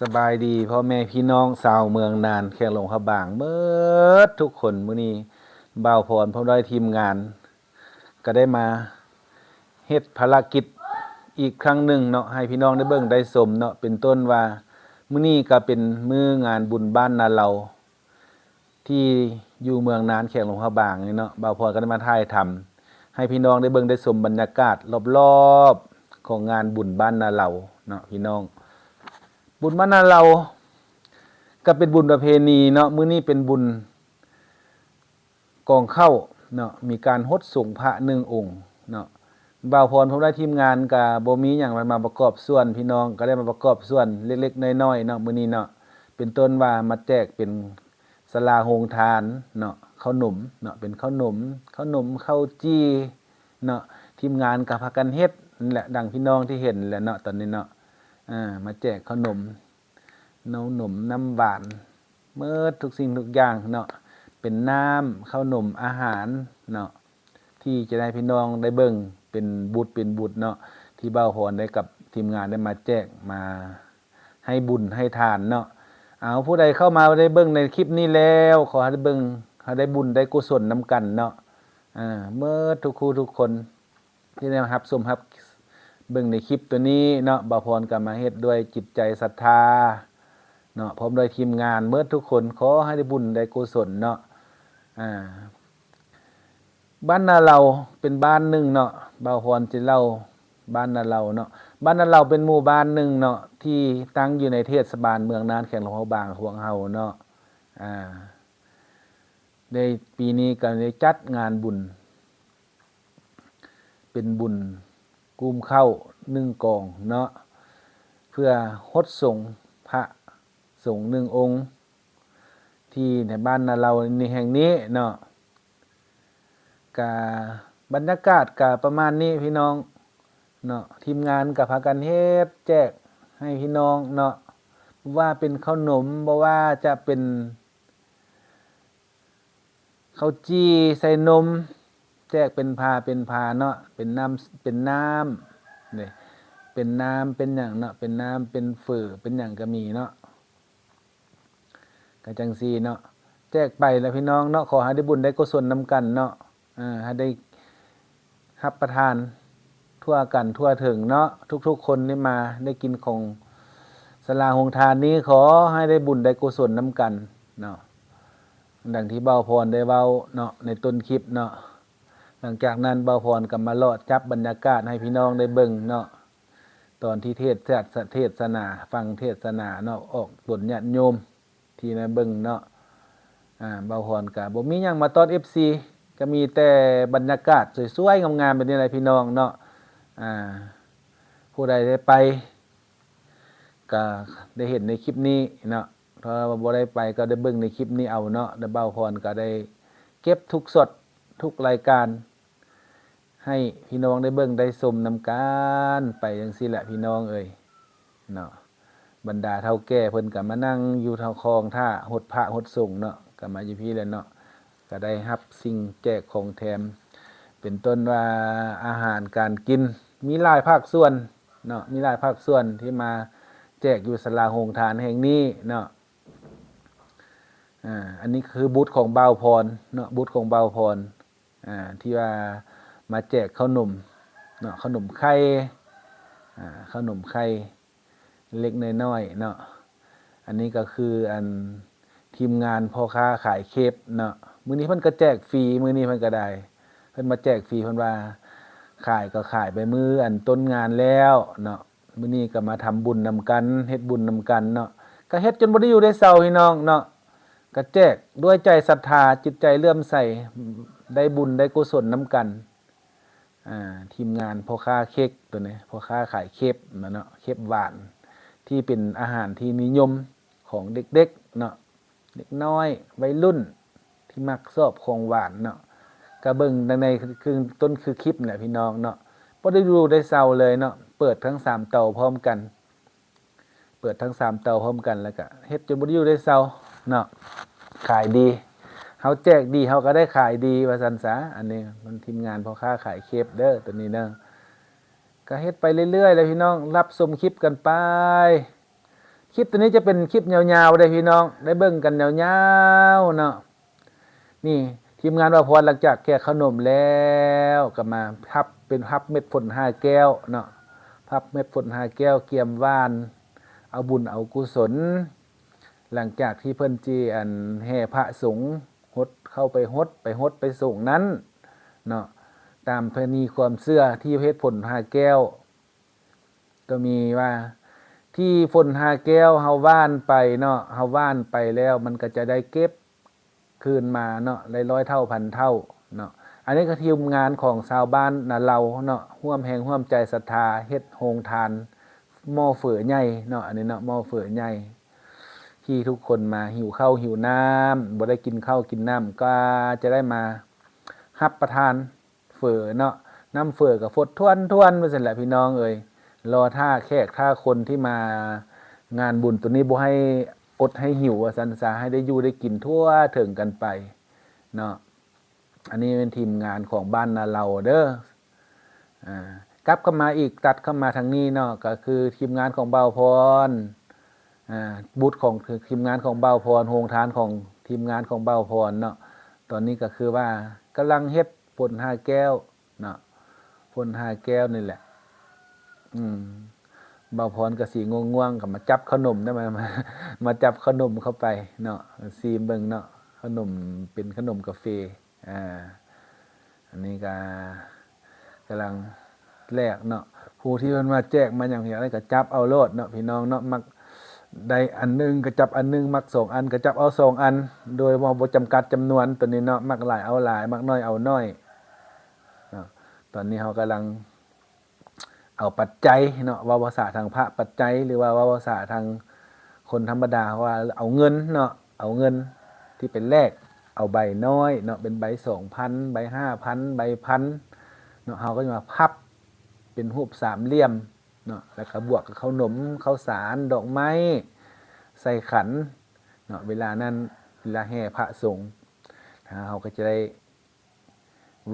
สบายดีพ่อแม่พี่น้องชาวเมืองนานแขกหลวงพระบางเบิดทุกคนมื้อนี้บ่าวพรพร้อมด้วยทีมงาน ก็ได้มาเฮ็ดภารกิจอีกครั้งหนึ่งเนาะให้พี่น้องได้เบิ่งได้ชมเนาะเป็นต้นว่ามื้อนี้ก็เป็นมื้องานบุญบ้านนาเราที่อยู่เมืองนานแขกหลวงพระบางนี่เนาะบ่าวพรก็ได้มาถ่ายทำให้พี่น้องได้เบิ่งได้ชมบรรยากาศรอบๆของงานบุญบ้านนาเราเนาะพี่น้อง บุญบ้านนาเราก็เป็นบุญประเพณีเนาะมื้อนี้เป็นบุญกองเข้าเนาะมีการฮดส่งพระ1องค์เนาะบ่าวพรพร้อมด้วยทีมงานก็บ่มีหยังมาประกอบส่วนพี่น้องก็ได้มาประกอบส่วนเล็กๆน้อยๆเนาะมื้อนี้เนาะเป็นต้นว่ามาแจกเป็นศาลาโรงทานเนาะข้าวหนมเนาะเป็นข้าวหนมข้าวจี้เนาะทีมงานก็พากันเฮ็ดนั่นแหละดังพี่น้องที่เห็นแหละเนาะตอนนี้เนาะมาแจกขนมน้ำหวานเมื่อทุกสิ่งทุกอย่างเนาะเป็นน้ำข้าวหนมอาหารเนาะที่จะได้พี่น้องได้เบิ่งเป็นบุตรเนาะที่เบ้าพรได้กับทีมงานได้มาแจกมาให้บุญให้ทานเนาะเอาผู้ใดเข้ามาได้เบิ่งในคลิปนี้แล้วขอให้ได้เบิ่งให้ได้บุญได้กุศลนำกันเนาะเมื่อทุกคู่ทุกคนที่ได้รับชมรับเบิ่งในคลิปตัวนี้เนาะบ่าวพรก็มาเฮ็ดด้วยจิตใจศรัทธาเนาะพร้อมด้วยทีมงานเมื่อทุกคนขอให้ได้บุญได้กุศลเนาะบ้านนาเราเป็นบ้านหนึ่งเนาะบ่าวพรจะเล่าบ้านนาเราเนาะบ้านนาเราเป็นหมู่บ้านหนึ่งเนาะที่ตั้งอยู่ในเทศบาลเมืองนานแขกหลวงพระบางของเฮาเนาะในปีนี้ก็ได้จัดงานบุญเป็นบุญกุมเข้า1กองเนาะเพื่อฮดส่งพระสงฆ์1องค์ที่ในบ้านนาเราในแห่งนี้เนาะกะบรรยากาศกะประมาณนี้พี่น้องเนาะทีมงานกับพากันเฮ็ดแจกให้พี่น้องเนาะว่าเป็นข้าวหนมบ่ว่าจะเป็นข้าวจี้ใส่นมแจกเป็นพาเนาะเป็นน้ำนี่เป็นน้ำเป็นหยังเนาะเป็นน้ำเป็นฝือเป็นหยังก็มีเนาะก็จังซี่เนาะแจกไปแล้วพี่น้องเนาะขอให้ได้บุญได้กุศลนำกันเนาะให้ได้รับประทานทั่วกันทั่วถึงเนาะทุกๆคนที่มาได้กินของศาลาโรงทานนี้ขอให้ได้บุญได้กุศลนำกันเนาะดังที่เบ้าพรได้เว้าเนาะในต้นคลิปเนาะหลังจากนั้นเบ้าพรก็มาเลาะจับบรรยากาศให้พี่น้องได้เบิ่งเนาะตอนที่เทศนาฟังเทศนาเนาะออกบทญาติโยมที่มาเบิ่งเนาะเบ้าพรก็บ่มีหยังมาต้อน FC ก็มีแต่บรรยากาศสวยๆงามๆแบบนี้แหละพี่น้องเนาะผู้ใดได้ไปก็ได้เห็นในคลิปนี้เนาะถ้าบ่ได้ไปก็ได้เบิ่งในคลิปนี้เอาเนาะแล้วเบ้าพรก็ได้เก็บทุกสดทุกรายการให้พี่น้องได้เบิ่งได้ชมนำกันไปจังซี่แหละพี่น้องเอ้ยเนาะบรรดาเฒ่าแก่เพิ่นก็มานั่งอยู่เฒ่าคลองท่าหดพระหดสงฆ์เนาะก็มาอยู่พี่แหละเนาะก็ได้รับสิ่งแจกของแถมเป็นต้นว่าอาหารการกินมีหลายภาคส่วนเนาะมีหลายภาคส่วนที่มาแจกอยู่ศาลาโรงทานแห่งนี้เนาะอันนี้คือบูธของบ่าวพรเนาะบูธของบ่าวพรที่ว่ามาแจกข้าวหนมเนาะขนมไข่ขนมไข่เล็กน้อยๆเนาะอันนี้ก็คืออันทีมงานพ่อค้าขายเคปเนาะมื้อนี้เพิ่นก็แจกฟรีมื้อนี้เพิ่นก็ได้เพิ่นมาแจกฟรีเพิ่นว่าขายก็ขายไปมื้ออันต้นงานแล้วเนาะมื้อนี้ก็มาทำบุญนำกันเฮ็ดบุญนำกันเนาะก็เฮ็ดจนบ่ได้อยู่ได้เช้าพี่น้องเนาะก็แจกด้วยใจศรัทธาจิตใจเลื่อมใสได้บุญได้กุศลนำกันทีมงานพ่อค้าเค้กตัวนี้พ่อค้าขายเคปเนาะเคปหวานที่เป็นอาหารที่นิยมของเด็กๆเนาะเด็กน้อยวัยรุ่นที่มักชอบของหวานเนาะก็เบิ่งในคือต้นคือคลิปแหละพี่น้องเนาะบ่ได้ดูได้เซาเลยเนาะเปิดทั้ง3เตาพร้อมกันเปิดทั้ง3เตาพร้อมกันแล้วก็เฮ็ดจนบ่ได้อยู่ได้เซาเนาะขายดีเฮาแจกดีเฮาก็ได้ขายดีว่าซั่นซะอันนี้มันทีมงานพ่อค้าขายเคปเด้อตัวนี้เด้อก็เฮ็ดไปเรื่อยๆเลยพี่น้องรับชมคลิปกันไป คลิปตัวนี้จะเป็นคลิปยาวๆได้พี่น้องได้เบิ่งกันยาวๆเนาะนี่ทีมงานว่าพรหลังจากแกะขนมแล้วก็มาพับเป็นพับเม็ดฝน5 แก้วเนาะพับเม็ดฝน5 แก้วเกียมว่านเอาบุญเอากุศลหลังจากที่เพิ่นจีอันแห่พระสงฆ์ฮดเข้าไปฮดไปส่งนั้นเนาะตามประเพณีความเชื่อที่เพชรผล5 แก้วก็มีว่าที่ฝน5 แก้วเฮาว่านไปเนาะเฮาว่านไปแล้วมันก็จะได้เก็บคืนมาเนาะร้อยเท่าพันเท่าเนาะอันนี้ก็ทีมงานของชาวบ้านนาเราเนาะร่วมแห่งร่วมใจศรัทธาเฮ็ดโรงทานหม้อเฟือใหญ่เนาะอันนี้เนาะหม้อเฟือใหญ่ที่ทุกคนมาหิวข้าวหิวน้ำบ่ได้กินข้าวกินน้ำก็จะได้มารับประทานเฟือเนาะน้ำเฟือกับฟดทวนไปเสร็จแหละพี่น้องเอ่ยรอท่าแขกท่าคนที่มางานบุญตัวนี้บ่ให้อดให้หิวสันสาให้ได้อยู่ได้กินทั่วถึงกันไปเนาะอันนี้เป็นทีมงานของบ้านนาเราเด้อกลับเข้ามาอีกตัดเข้ามาทางนี้เนาะก็คือทีมงานของเบาพรบูธของทีมงานของเบาพรโรงทานของทีมงานของเบาพรเนาะตอนนี้ก็คือว่ากำลังเฮ็ดผล5 แก้วเนาะผล5 แก้วนี่แหละเบาพรก็สีง่วงๆกับมาจับขนมได้มาจับขนมเข้าไปเนาะซีมเบิ่งเนาะขนมเป็นขนมกาแฟอันนี้ก็กำลังแลกเนาะผู้ที่มันมาแจกมาอย่างไรก็จับเอาโลดเนาะพี่น้องเนาะมักได้อันนึงก็จับอันนึงมัก2 อันก็จับเอา2 อันโดยบ่จำกัดจำนวนตัวนี้เนาะมักหลายเอาหลายมักน้อยเอาน้อยเนาะตอนนี้เรากำลังเอาปัจจัยเนาะว่าภาษาทางพระปัจจัยหรือว่าภาษาทางคนธรรมดาว่าเอาเงินเนาะเอาเงินที่เป็นแลกเอาใบน้อยเนาะเป็นใบ 2,000 ใบ 5,000 ใบ 1,000เนาะเฮาก็จะมาพับเป็นรูป3 เหลี่ยมเนาะแล้วก็บวกกับข้าวหนมข้าวสารดอกไม้ใส่ขันเนาะเวลานั้นเวลาแห่พระสงฆ์เฮาก็จะได้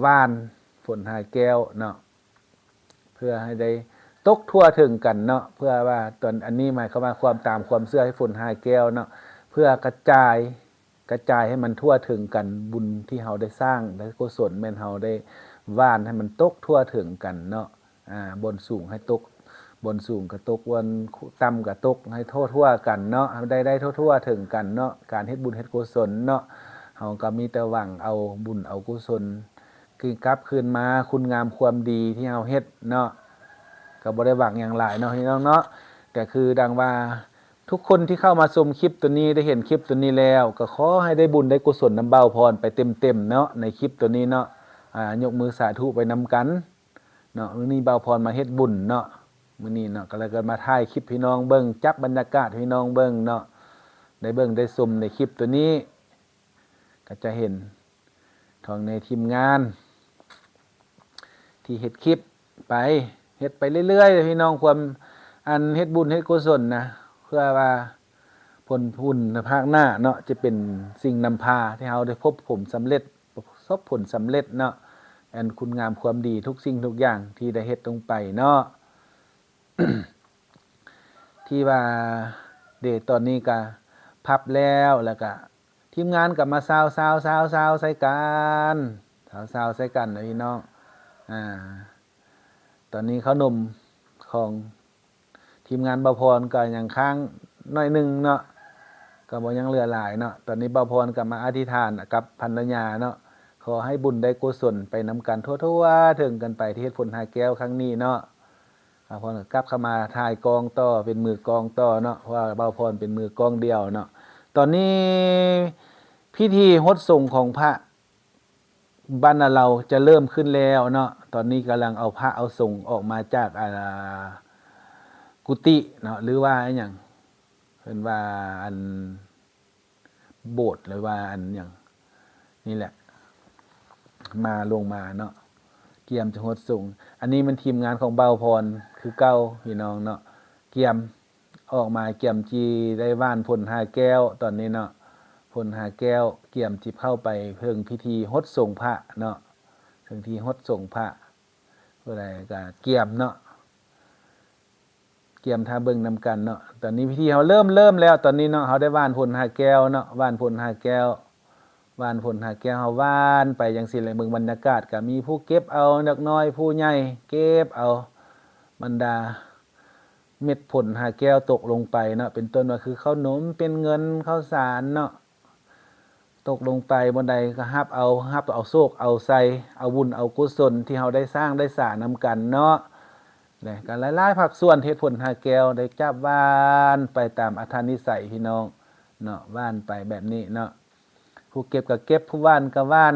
ว่านฝน5 แก้วเนาะเพื่อให้ได้ตกทั่วถึงกันเนาะเพื่อว่าตอนอันนี้หมายความว่าความตามความเชื่อให้ฝน5 แก้วเนาะเพื่อกระจายให้มันทั่วถึงกันบุญที่เฮาได้สร้างได้กุศลแม่นเฮาได้ว่านให้มันตกทั่วถึงกันเนาะบนสูงให้ตกบนสูงก็ตกบนต่ำก็ตกให้ทั่วกันเนาะได้ทั่วถึงกันเนาะการเฮ็ดบุญเฮ็ดกุศลเนาะเฮาก็มีแต่หวังเอาบุญเอากุศลคือกลับคืนมาคุณงามความดีที่เฮาเฮ็ดเนาะก็บ่ได้หวังอย่างหลายเนาะพี่น้องเนาะก็คือดังว่าทุกคนที่เข้ามาชมคลิปตัวนี้ได้เห็นคลิปตัวนี้แล้วก็ขอให้ได้บุญได้กุศลนำเบาพรไปเต็มๆเนาะในคลิปตัวนี้เนาะยกมือสาธุไปนำกันเนาะมื้อนี้เบาพรมาเฮ็ดบุญเนาะมื้อนี้เนาะก็เลยก็มาถ่ายคลิปพี่น้องเบิ่งจับบรรยากาศพี่น้องเบิ่งเนาะได้เบิ่งได้ชมในคลิปตัวนี้ก็จะเห็นทางในทีมงานที่เฮ็ดคลิปไปเฮ็ดไปเรื่อยๆพี่น้องความอันเฮ็ดบุญเฮ็ดกุศลนะเพื่อว่าผลบุญในภาคหน้าเนาะจะเป็นสิ่งนำพาที่เราได้พบผลสำเร็จเนาะอันคุณงามความดีทุกสิ่งทุกอย่างที่ได้เฮ็ดลงไปเนาะ ที่ว่าเดทตอนนี้ก็พับแล้วก็ทีมงานก็มาซาวใส่กันซาวใส่กันนะพี่น้องตอนนี้ขนมของทีมงานเบาพรก็ยังค้างน้อยนึงเนาะก็บ่ยังเหลือหลายเนาะตอนนี้เบาพรก็มาอธิษฐานกับภรรยาเนาะขอให้บุญได้กุศลไปนำกันทั่วๆถึงกันไปที่เฮ็ดฝน5 แก้วครั้งนี้เนาะเบาพรก็กลับเข้ามาถ่ายกองต่อเป็นมือกองต่อเนาะเพราะว่าเบาพรเป็นมือกองเดียวเนาะตอนนี้พิธีฮดส่งของพระบ้านเราจะเริ่มขึ้นแล้วเนาะตอนนี้กำลังเอาพระเอาส่งออกมาจากกุฏิเนาะหรือว่าอันหยังเพิ่นว่าอันโบสถ์หรือว่าอันหยังนี่แหละมาลงมาเนาะเกียมจะฮดส่งอันนี้มันทีมงานของเบาพรคือเก่าพี่น้องเนาะเกียมออกมาเกียมจีได้ว่านผล5 แก้วตอนนี้เนาะผล5 แก้วเกียมจิบเข้าไปเพิ่งพิธีฮดส่งพระเนาะถึงที่ฮดส่งพระเพื่ออะไรก็เกียมเนาะ เกี่ยมทาเบิ่งนำกันเนาะตอนนี้พิธีเฮาเริ่มแล้วตอนนี้เนาะเฮาได้ว่านผลหาแก้วเนาะว่านผลหาแก้วว่านผลหาแก้วเฮาว่านไปจังซี่แหละเบิ่งบรรยากาศก็มีผู้เก็บเอาเด็กน้อยผู้ใหญ่เก็บเอาบรรดาเม็ดผลหาแก้วตกลงไปเนาะเป็นต้นว่าคือข้าวหนมเป็นเงินข้าวสารเนาะตกลงไปบนใดก็ฮับเอาโชคเอาไสเอาบุญเอากุศลที่เฮาได้สร้างได้สร้างนำกันเนาะได้กันหลายๆภาคส่วนเฮ็ดผลหาแก้วได้จับว่านไปตามอัธนิสัยพี่น้องเนาะว่านไปแบบนี้เนาะผู้เก็บก็เก็บผู้ว่านก็ว่าน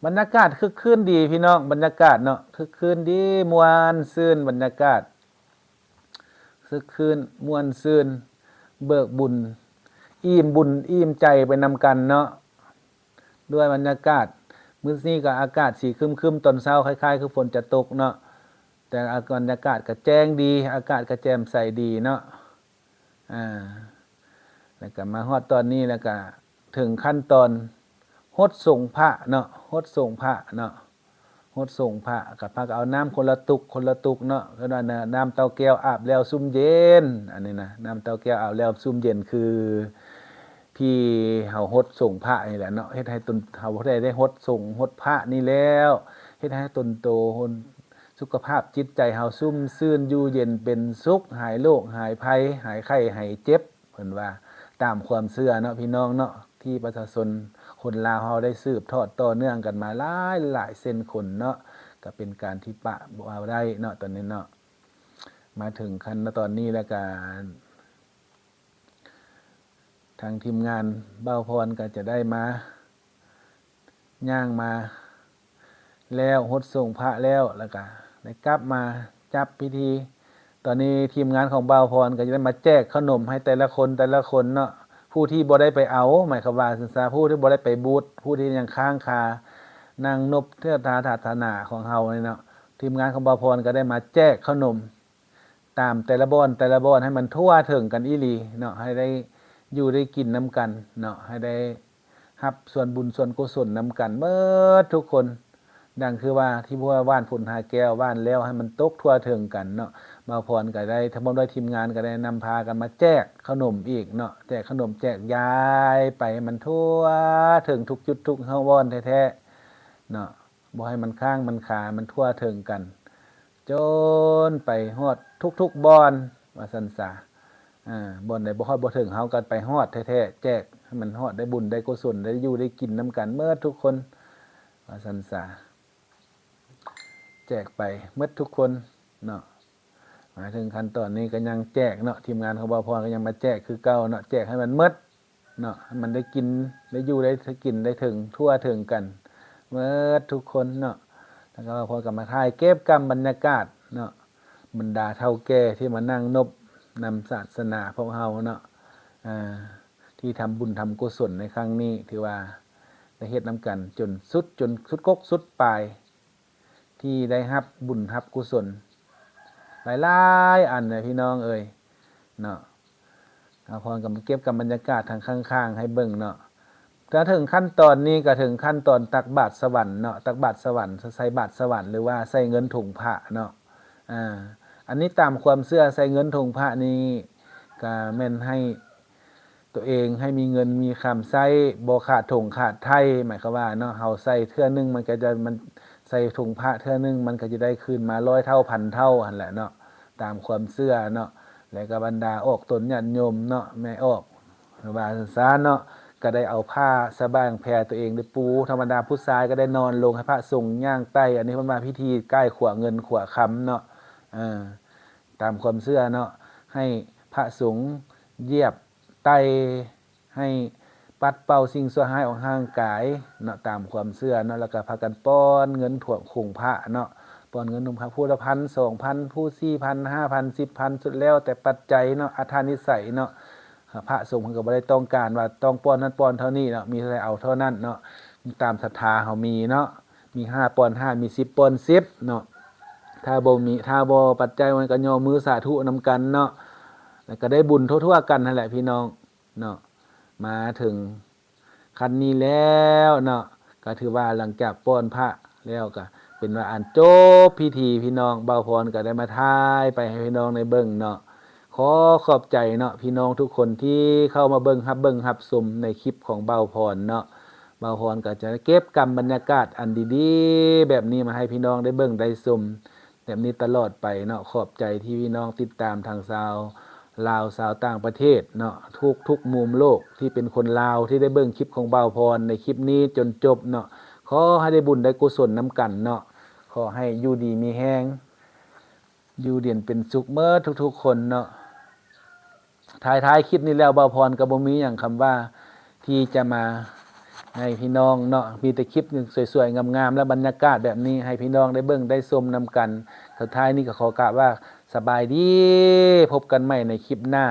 บรรยากาศคึกคืนดีพี่น้องบรรยากาศเนาะคึกคืนดีม่วนซื่นบรรยากาศคึกคืนม่วนซื่นเบิกบุญอิ่มใจไปนำกันเนาะด้วยบรรยากาศมื้อนี้ก็อากาศสีครึมๆตอนเช้าคล้ายๆคือฝนจะตกเนาะแต่บรรยากาศก็แจ้งดีอากาศก็แจ่มใสดีเนาะแล้วก็มาฮอดตอนนี้แล้วก็ถึงขั้นตอนฮดส่งพระเนาะฮดส่งพระเนาะฮดส่งพระก็พาก็เอาน้ำคนละตุกเนาะก็ว่าน้ำเตาแก้วอาบแล้วซุ่มเย็นอันนี้นะน้ำเตาแก้วอาบแล้วซุ่มเย็นคือที่เฮาฮดส่งพระนี่แหละเนาะเฮ็ดให้ตนเฮาได้ฮดส่งฮดพระนี่แล้วเฮ็ดให้ตนโตสุขภาพจิตใจเฮาซุ่มซื่นอยู่เย็นเป็นสุขหายโรคหายภัยหายไข้หายเจ็บเพิ่นว่าตามความเชื่อเนาะพี่น้องเนาะที่ประชาชนคนลาวเฮาได้สืบทอดต่อเนื่องกันมาหลายเส้นคนเนาะก็เป็นการที่ปะบ่เอาได้เนาะตอนนี้เนาะมาถึงขั้นตอนนี้แล้วก็ทางทีมงานเบ้าพรก็จะได้มาย่างมาแล้วฮดส่งพระแล้วก็ได้กลับมาจับพิธีตอนนี้ทีมงานของเบ้าพรก็จะได้มาแจกขนมให้แต่ละคนเนาะผู้ที่บ่ได้ไปเอาหมายความว่าศึกษาผู้ที่บ่ได้ไปบูชผู้ที่ยังค้างคานางนบเทือถานาของเฮาเนาะทีมงานของเบ้าพรก็ได้มาแจกขนมตามแต่ละบ่อนให้มันทั่วถึงกันอีหลีเนาะให้ได้อยู่ได้กินน้ำกันเนาะให้ได้รับส่วนบุญส่วนกุศลน้ำกันเมื่อทุกคนดังคือว่าที่พวกว่านผลหาแก้วว่านแล้วให้มันตกทั่วถึงกันเนาะมาพรก็ได้ทั้งหมดด้วยทีมงานก็ได้นำพากันมาแจกขนมอีกเนาะแจกขนมแจกยายไปมันทั่วถึงทุกจุดทุกเฮาว่อนแท้ๆเนาะบ่ให้มันข้างมันขามันทั่วถึงกันจนไปฮอดทุกบ่อนว่าซั่นซะบ่อนใดบ่ฮอดบ่ถึงเฮาก็ไปฮอดแท้ๆแจกให้มันฮอดได้บุญได้กุศลได้อยู่ได้กินนํกันเมื่อทุกคนว่าซั่นซะแจกไปหมดทุกคนเนาะมาถึงขั้นตอนนี้ก็ยังแจกเนาะทีมงานของบ่าวพรก็ยังมาแจกคือเก่าเนาะแจกให้มันหมดเนาะให้มันได้กินได้อยู่ได้กินได้ถึงทั่วถึงกันหมดทุกคนเนาะแล้วก็บ่าวพรก็มาถ่ายเก็บกรรมบรรยากาศเนาะบรรดาเฒ่าแก่ที่มานั่งนบนำศาสนาของเฮาเนาะที่ทำบุญทำกุศลในครั้งนี้ถือว่าได้เฮ็ดนํกันจนสุดกกสุดปลายที่ได้รับบุญรับกุศลหลายๆอันเลยพี่น้องเอ่ยเนาะเอาพรกับเก็บกับบรรยากาศทางข้างๆให้เบิ่งเนาะถ้าถึงขั้นตอนนี้ก็ถึงขั้นตอนตักบาตรสวรรค์เนาะตักบาตรสวรรค์ใส่บาตรสวรรค์หรือว่าใส่เงินถุงพระเนาะอันนี้ตามความเชื่อใส่เงินถุงพระนี้ก็แม่นให้ตัวเองให้มีเงินมีคำใช้บ่ขาดถุงขาดไทยหมายความว่าเนาะเฮาใส่เทื่อนึงมันก็จะใส่ถุงพระเทื่อนึงมันก็จะได้คืนมา100เท่าพันเท่าหั่นแหละเนาะตามความเชื่อเนาะแล้วก็บรรดาออกตนญาติโยมเนาะแม่ออกหรือว่าซาเนาะก็ได้เอาผ้าสบางแพรตัวเองได้ปูธรรมดาผู้ชายก็ได้นอนลงให้พระสงฆ์ย่างใต้อันนี้เพิ่นว่าพิธีใกล้ขวเงินขวค้ำเนาะตามความเชื่อเนาะให้พระสงฆ์เหยียบไต้ให้ปัดเป่าสิ่งชั่วร้ายออกห่างกายเนาะตามความเชื่อเนาะแล้วก็พากันป้อนเงินถ่วงคงพระเนาะป้อนเงินถุงพระผู้ละ1,000 2,000ผู้ 4,000 5,000 10,000สุดแล้วแต่ปัจจัยเนาะอัธนิสัยเนาะพระสงฆ์เพิ่นก็บ่ได้ต้องการว่าต้องป้อนนั้นป้อนเท่านี้เนาะมีเท่าใดเอาเท่านั้นเนาะตามศรัทธาเฮามีเนาะมี5ป้อน5มี10ป้อน10เนาะถ้าบ่ปัจจัยมันก็ย่อมือสาธุนำกันเนาะแล้วก็ได้บุญทั่วๆกันนั่นแหละพี่น้องเนาะมาถึงคันนี้แล้วเนาะก็ถือว่าหลังจากป้อนพระแล้วก็เป็นว่าอันจบพิธีพี่น้องเบาพรก็ได้มาทายไปให้พี่น้องในเบิ่งเนาะ ขอขอบใจเนาะพี่น้องทุกคนที่เข้ามาเบิ่งรับชมในคลิปของเบาพรเนาะเบาพรก็จะเก็บกำบรรยากาศอันดีๆแบบนี้มาให้พี่น้องได้เบิ่งได้ชมแบบนี้ตลอดไปเนาะขอบใจที่พี่น้องติดตามทางชาวลาวชาวต่างประเทศเนาะทุกมุมโลกที่เป็นคนลาวที่ได้เบิ่งคลิปของเบาพรในคลิปนี้จนจบเนาะขอให้ได้บุญได้กุศลนํกันเนาะขอให้อยู่ดีมีแฮงอยู่เดียนเป็นสุขเมื่อทุกๆคนเนาะท้ายคลิปนี้แล้วเบาพรก็บ่มีหยังคำว่าที่จะมาให้พี่น้องเนาะมีแต่คลิปสวยๆงามๆและบรรยากาศแบบนี้ให้พี่น้องได้เบิ่งได้ชมนํกันสุดท้ายนี้ก็ขอกล่าวว่าสบายดีพบกันใหม่ในคลิปหน้า